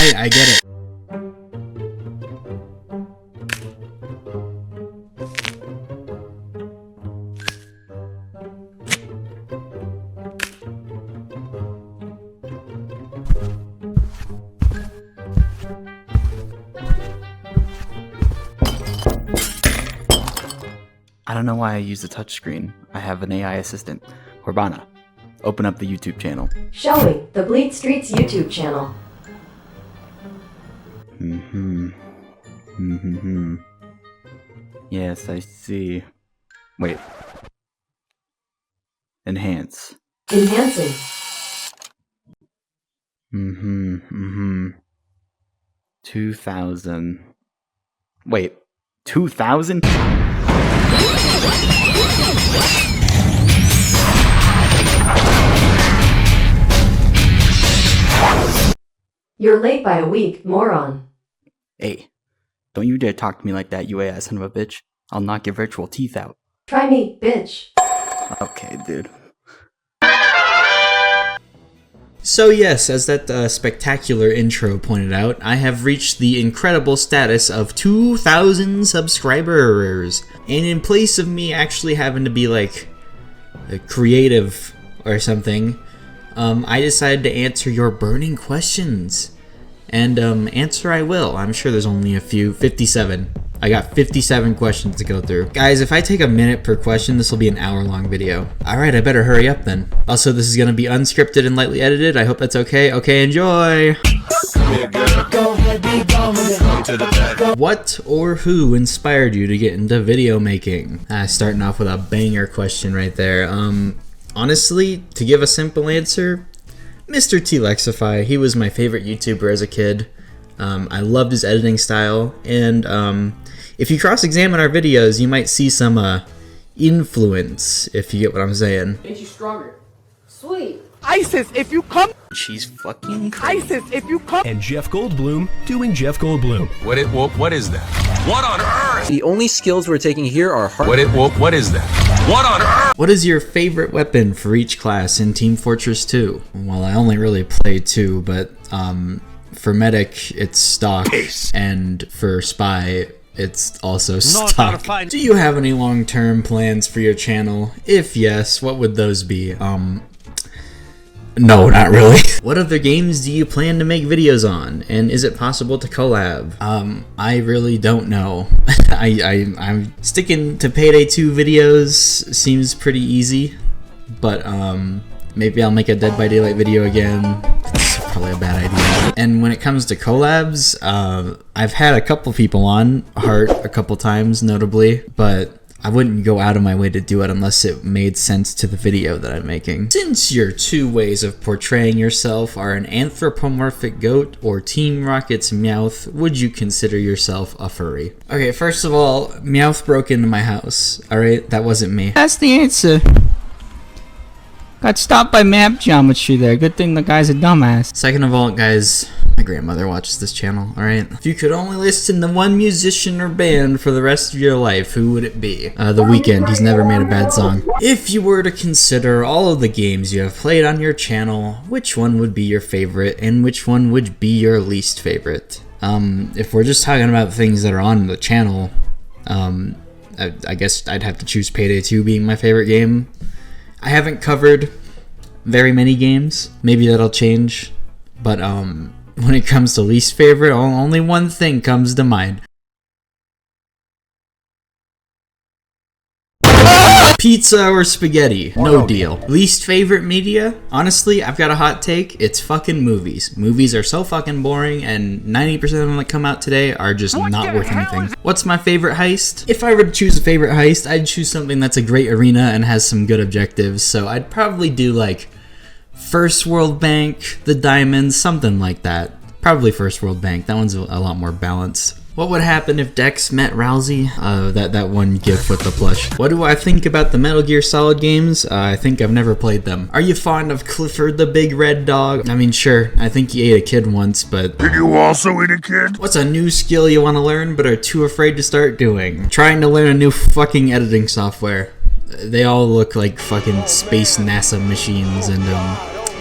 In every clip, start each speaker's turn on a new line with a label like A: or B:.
A: Alright, I get it. I don't know why I use the touchscreen. I have an AI assistant. Corbana, open up the YouTube channel.
B: Showing the Bleat Streets YouTube channel.
A: Yes, I see. Wait. Enhance.
B: Enhancing.
A: 2000. Wait, 2000?
B: You're late by a week, moron.
A: Hey, don't you dare talk to me like that, you ass son of a bitch. I'll knock your virtual teeth out.
B: Try me, bitch.
A: Okay, dude.
C: So yes, as that spectacular intro pointed out, I have reached the incredible status of 2,000 subscribers. And in place of me actually having to be like creative or something, I decided to answer your burning questions. And answer I will. I'm sure there's only a few. 57. I got 57 questions to go through. Guys, if I take a minute per question, this will be an hour-long video. Alright, I better hurry up then. Also, this is going to be unscripted and lightly edited. I hope that's okay. Okay, enjoy! What or who inspired you to get into video making? Starting off with a banger question right there. Honestly, to give a simple answer, Mr. T-Lexify. He was my favorite YouTuber as a kid. I loved his editing style, and if you cross-examine our videos, you might see some influence, if you get what I'm saying.
D: Makes you stronger.
E: Sweet.
F: ISIS, if you come.
A: She's fucking crazy.
F: ISIS, if you come.
G: And Jeff Goldblum doing Jeff Goldblum.
H: What is that? What on earth?
D: The only skills we're taking here are hard.
H: What is that? What on earth?
C: What is your favorite weapon for each class in Team Fortress 2? Well, I only really play 2, but for medic, it's stock, and for spy, it's also stock. Do you have any long-term plans for your channel? If yes, what would those be? No, not really. What other games do you plan to make videos on? And is it possible to collab? I really don't know. I'm sticking to Payday 2 videos. Seems pretty easy. But, maybe I'll make a Dead by Daylight video again. It's probably a bad idea. And when it comes to collabs, I've had a couple people on, Heart a couple times, notably. But I wouldn't go out of my way to do it unless it made sense to the video that I'm making. Since your two ways of portraying yourself are an anthropomorphic goat or Team Rocket's Meowth, would you consider yourself a furry? Okay, first of all, Meowth broke into my house, alright? That wasn't me.
I: That's the answer. Got stopped by map geometry there. Good thing the guy's a dumbass.
C: Second of all, guys, my grandmother watches this channel, alright? If you could only listen to one musician or band for the rest of your life, who would it be? The Weeknd. He's never made a bad song. If you were to consider all of the games you have played on your channel, which one would be your favorite and which one would be your least favorite? If we're just talking about things that are on the channel, I guess I'd have to choose Payday 2 being my favorite game. I haven't covered very many games. Maybe that'll change. But when it comes to least favorite, only one thing comes to mind. Pizza or spaghetti? No deal. Least favorite media? Honestly, I've got a hot take. It's fucking movies. Movies are so fucking boring, and 90% of them that come out today are just not worth anything. What's my favorite heist? If I were to choose a favorite heist, I'd choose something that's a great arena and has some good objectives. So I'd probably do like First World Bank, The Diamonds, something like that. Probably First World Bank. That one's a lot more balanced. What would happen if Dex met Rousey? That one gif with the plush. What do I think about the Metal Gear Solid games? I think I've never played them. Are you fond of Clifford the Big Red Dog? I mean, sure, I think he ate a kid once, but...
H: Did you also eat a kid?
C: What's a new skill you want to learn but are too afraid to start doing? Trying to learn a new fucking editing software. They all look like fucking space NASA machines, and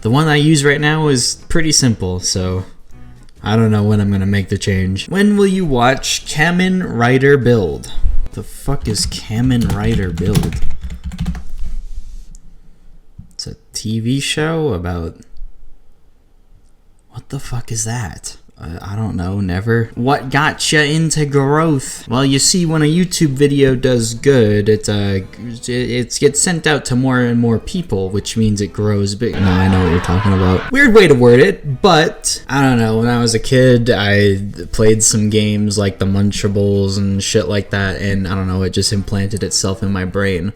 C: the one I use right now is pretty simple, so... I don't know when I'm gonna make the change. When will you watch Kamen Rider Build? The fuck is Kamen Rider Build? It's a TV show about... What the fuck is that? I don't know, never. What got you into growth? Well, you see, when a YouTube video does good, it gets sent out to more and more people, which means it grows big. No, I know what you're talking about. Weird way to word it, but I don't know. When I was a kid, I played some games like the Munchables and shit like that, and I don't know, it just implanted itself in my brain.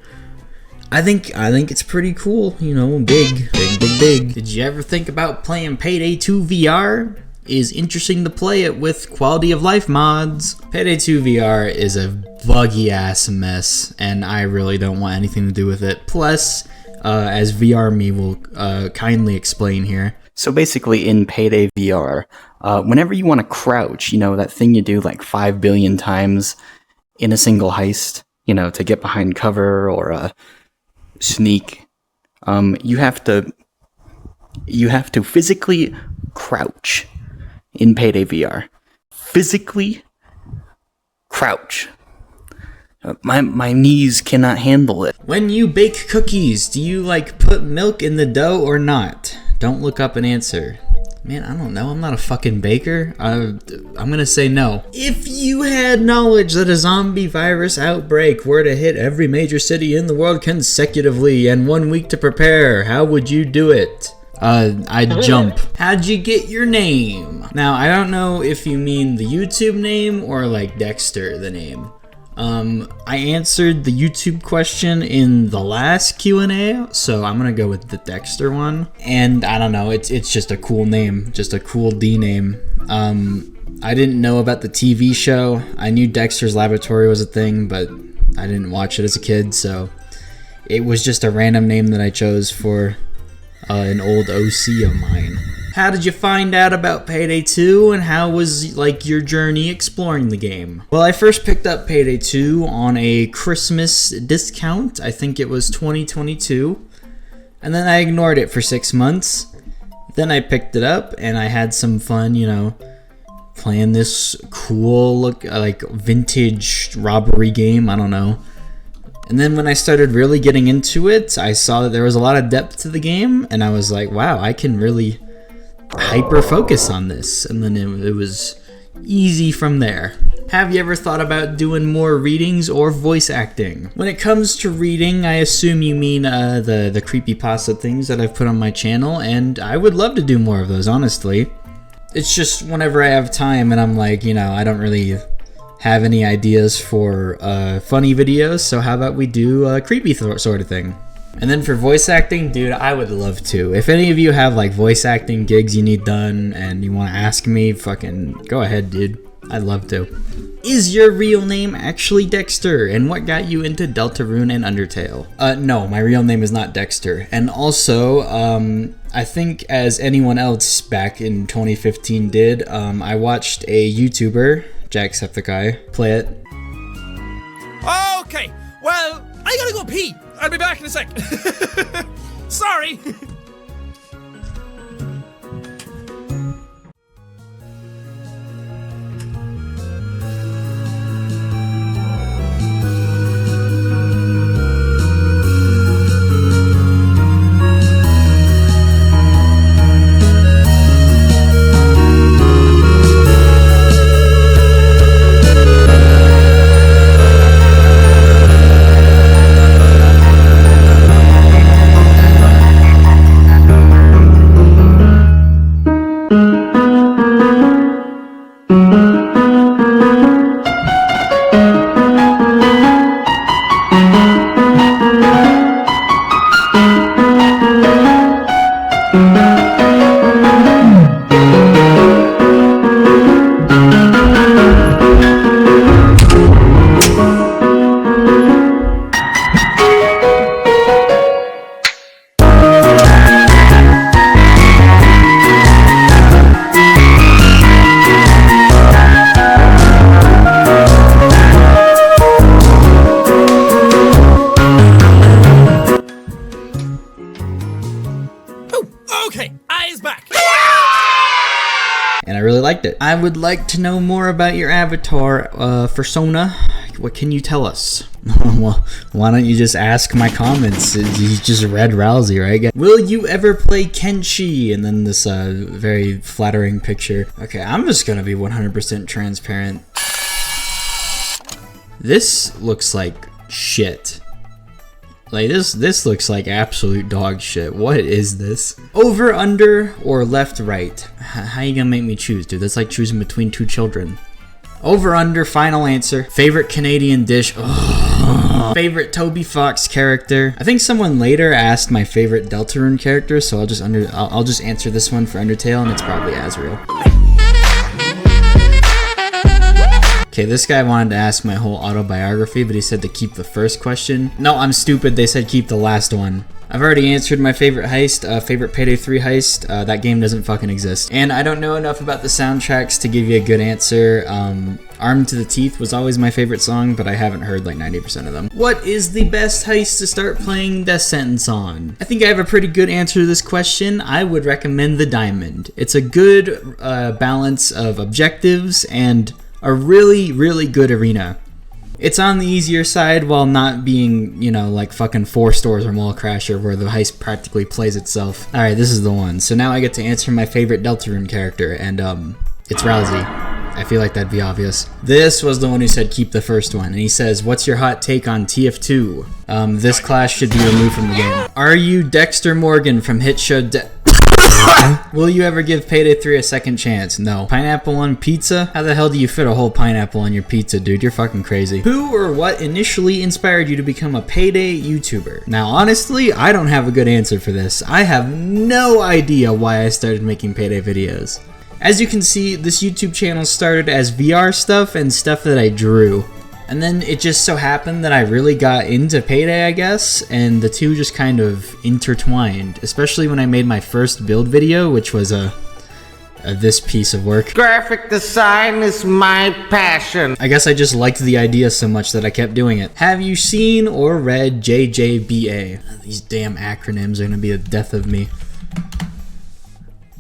C: I think it's pretty cool, you know, big. Did you ever think about playing Payday 2 VR? Is interesting to play it with quality of life mods. Payday 2 VR is a buggy ass mess, and I really don't want anything to do with it. Plus, as VR me will kindly explain here.
A: So basically in Payday VR, whenever you want to crouch, you know, that thing you do like 5 billion times in a single heist, you know, to get behind cover or sneak, you have to physically crouch in Payday VR. Physically crouch. My knees cannot handle it.
C: When you bake cookies, do you like put milk in the dough or not? Don't look up an answer. Man, I don't know. I'm not a fucking baker. I'm gonna say no. If you had knowledge that a zombie virus outbreak were to hit every major city in the world consecutively and 1 week to prepare, how would you do it? I'd jump. How'd you get your name? Now, I don't know if you mean the YouTube name or like Dexter, the name. I answered the YouTube question in the last QNA, so I'm gonna go with the Dexter one. And I don't know, it's just a cool name, just a cool D name. I didn't know about the TV show. I knew Dexter's Laboratory was a thing, but I didn't watch it as a kid, so it was just a random name that I chose for an old OC of mine. How did you find out about Payday 2, and how was like your journey exploring the game? Well, I first picked up Payday 2 on a Christmas discount. I think it was 2022. And then I ignored it for 6 months. Then I picked it up and I had some fun, you know, playing this cool look like vintage robbery game, I don't know. And then when I started really getting into it, I saw that there was a lot of depth to the game, and I was like, wow, I can really hyper focus on this. And then it was easy from there. Have you ever thought about doing more readings or voice acting? When it comes to reading, I assume you mean the creepypasta things that I've put on my channel, and I would love to do more of those, honestly. It's just whenever I have time and I'm like, you know, I don't really have any ideas for funny videos, so how about we do a creepy sort of thing. And then for voice acting, dude, I would love to. If any of you have like voice acting gigs you need done and you want to ask me, fucking go ahead, dude. I'd love to. Is your real name actually Dexter? And what got you into Deltarune and Undertale? No, my real name is not Dexter. And also, I think as anyone else back in 2015 did, I watched a YouTuber, Jacksepticeye, play it.
F: Okay, well, I gotta go pee. I'll be back in a sec. Sorry.
C: liked it. I would like to know more about your avatar, persona. What can you tell us? Well, why don't you just ask my comments? You just read Rousey, right? Will you ever play Kenshi? And then this very flattering picture. Okay, I'm just gonna be 100% transparent. This looks like shit. Like this looks like absolute dog shit. What is this? Over, under, or left, right? How you gonna make me choose, dude? That's like choosing between two children. Over, under, final answer. Favorite Canadian dish? Ugh. Favorite Toby Fox character? I think someone later asked my favorite Deltarune character, so I'll just answer this one for Undertale, and it's probably Azrael. Okay, this guy wanted to ask my whole autobiography, but he said to keep the first question. No, I'm stupid. They said keep the last one. I've already answered my favorite heist, favorite Payday 3 heist. That game doesn't fucking exist. And I don't know enough about the soundtracks to give you a good answer. Armed to the Teeth was always my favorite song, but I haven't heard like 90% of them. What is the best heist to start playing Death Sentence on? I think I have a pretty good answer to this question. I would recommend the Diamond. It's a good balance of objectives and a really, really good arena. It's on the easier side while not being, you know, like fucking 4 Stores or Mall Crasher where the heist practically plays itself. Alright, this is the one. So now I get to answer my favorite Deltarune character, and it's Rousey. I feel like that'd be obvious. This was the one who said keep the first one, and he says, what's your hot take on TF2? This class should be removed from the game. Are you Dexter Morgan from hit show Will you ever give Payday 3 a second chance? No. Pineapple on pizza? How the hell do you fit a whole pineapple on your pizza, dude? You're fucking crazy. Who or what initially inspired you to become a Payday YouTuber? Now, honestly, I don't have a good answer for this. I have no idea why I started making Payday videos. As you can see, this YouTube channel started as VR stuff and stuff that I drew. And then it just so happened that I really got into Payday, I guess, and the two just kind of intertwined, especially when I made my first build video, which was this piece of work.
E: Graphic design is my passion.
C: I guess I just liked the idea so much that I kept doing it. Have you seen or read JJBA? These damn acronyms are gonna be the death of me.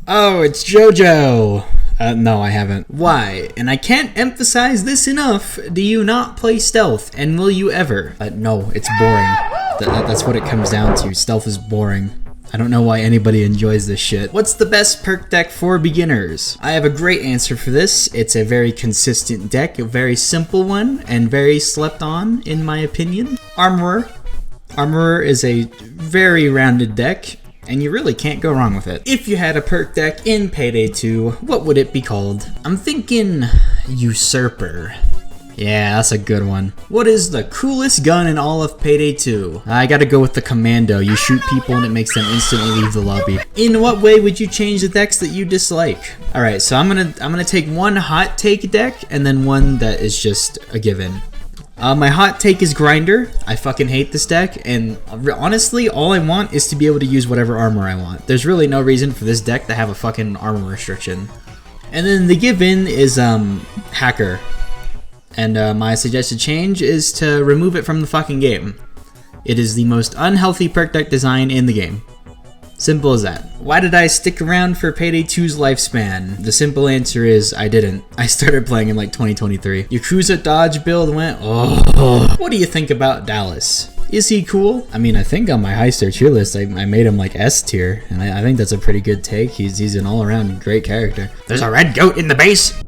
C: Oh, it's JoJo! No, I haven't. Why? And I can't emphasize this enough. Do you not play stealth? And will you ever? No, it's boring. That's what it comes down to. Stealth is boring. I don't know why anybody enjoys this shit. What's the best perk deck for beginners? I have a great answer for this. It's a very consistent deck, a very simple one, and very slept on, in my opinion. Armorer. Armorer is a very rounded deck, and you really can't go wrong with it. If you had a perk deck in Payday 2, what would it be called? I'm thinking Usurper. Yeah, that's a good one. What is the coolest gun in all of Payday 2? I gotta go with the Commando. You shoot people and it makes them instantly leave the lobby. In what way would you change the decks that you dislike? Alright, so I'm gonna take one hot take deck and then one that is just a given. My hot take is Grinder. I fucking hate this deck, and honestly, all I want is to be able to use whatever armor I want. There's really no reason for this deck to have a fucking armor restriction. And then the given is Hacker. And my suggested change is to remove it from the fucking game. It is the most unhealthy perk deck design in the game. Simple as that. Why did I stick around for Payday 2's lifespan? The simple answer is I didn't. I started playing in like 2023. Yakuza Dodge build went, oh. What do you think about Dallas? Is he cool? I mean, I think on my high star tier list, I made him like S tier, and I think that's a pretty good take. He's an all-around great character. There's a red goat in the base!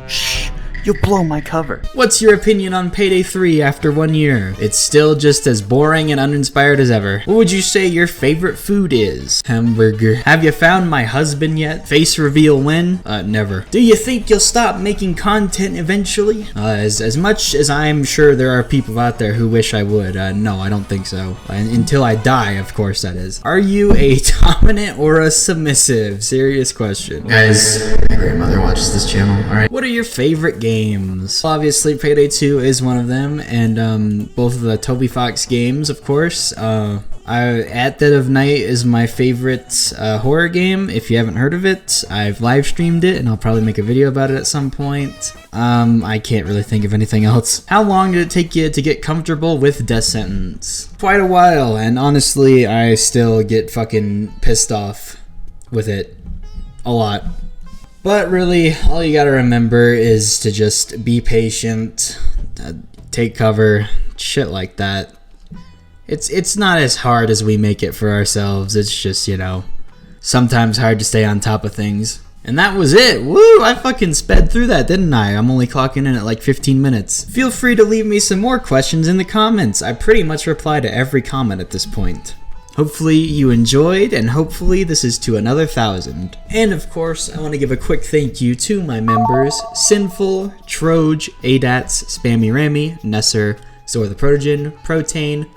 A: Shh. You blow my cover.
C: What's your opinion on Payday 3 after 1 year? It's still just as boring and uninspired as ever. What would you say your favorite food is? Hamburger. Have you found my husband yet? Face reveal when? Never. Do you think you'll stop making content eventually? As much as I'm sure there are people out there who wish I would, no, I don't think so. Until I die, of course, that is. Are you a dominant or a submissive? Serious question. Guys, my grandmother watches this channel, alright? What are your favorite games? Obviously, Payday 2 is one of them, and both of the Toby Fox games, of course. At Dead of Night is my favorite horror game. If you haven't heard of it, I've live streamed it, and I'll probably make a video about it at some point. I can't really think of anything else. How long did it take you to get comfortable with Death Sentence? Quite a while, and honestly, I still get fucking pissed off with it a lot. But really, all you gotta remember is to just be patient, take cover, shit like that. It's not as hard as we make it for ourselves. It's just, you know, sometimes hard to stay on top of things. And that was it. Woo! I fucking sped through that, didn't I? I'm only clocking in at like 15 minutes. Feel free to leave me some more questions in the comments. I pretty much reply to every comment at this point. Hopefully you enjoyed, and hopefully this is to another 1,000. And of course, I want to give a quick thank you to my members: Sinful, Troj, Adats, Spammy Rammy, Nesser, Zor the Protogen, Protane,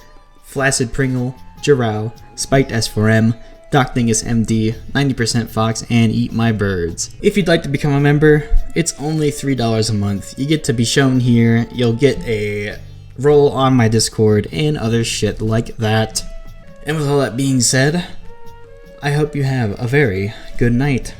C: Flaccid Pringle, Jarrao, Spiked S4M, Doctingus MD, 90% Fox, and Eat My Birds. If you'd like to become a member, it's only $3 a month. You get to be shown here, you'll get a role on my Discord, and other shit like that. And with all that being said, I hope you have a very good night.